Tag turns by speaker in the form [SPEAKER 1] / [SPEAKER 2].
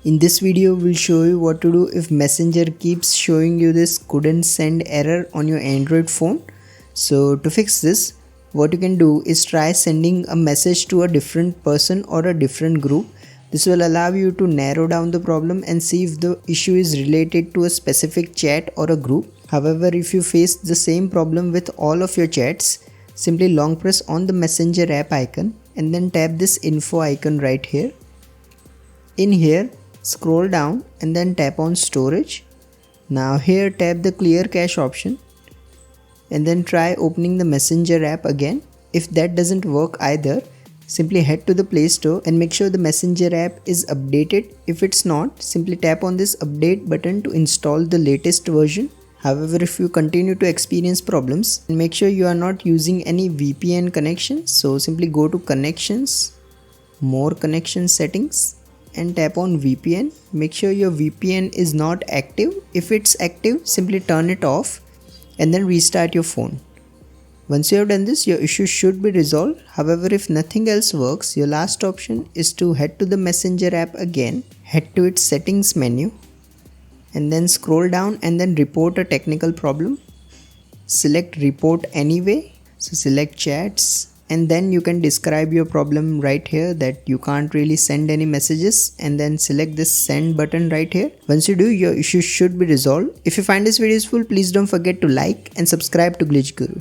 [SPEAKER 1] In this video, we'll show you what to do if Messenger keeps showing you this couldn't send error on your Android phone. So to fix this, what you can do is try sending a message to a different person or a different group. This will allow you to narrow down the problem and see if the issue is related to a specific chat or a group. However, if you face the same problem with all of your chats, simply long press on the Messenger app icon and then tap this info icon right here. In here, scroll down and then tap on storage. Now here tap the clear cache option and then try opening the Messenger app again. If that doesn't work either, simply head to the Play Store and make sure the Messenger app is updated. If it's not, simply tap on this update button to install the latest version. However, if you continue to experience problems, make sure you are not using any VPN connection. So simply go to Connections, More Connection Settings and tap on VPN. Make sure your VPN is not active. If it's active, simply turn it off and then restart your phone. Once you have done this, your issue should be resolved. However, if nothing else works, your last option is to head to the Messenger app again, head to its settings menu and then scroll down and then report a technical problem. Select report anyway. So select chats and then you can describe your problem right here that you can't really send any messages and then select this send button right here. Once you do, your issue should be resolved. If you find this video useful, please don't forget to like and subscribe to Glitch Guru.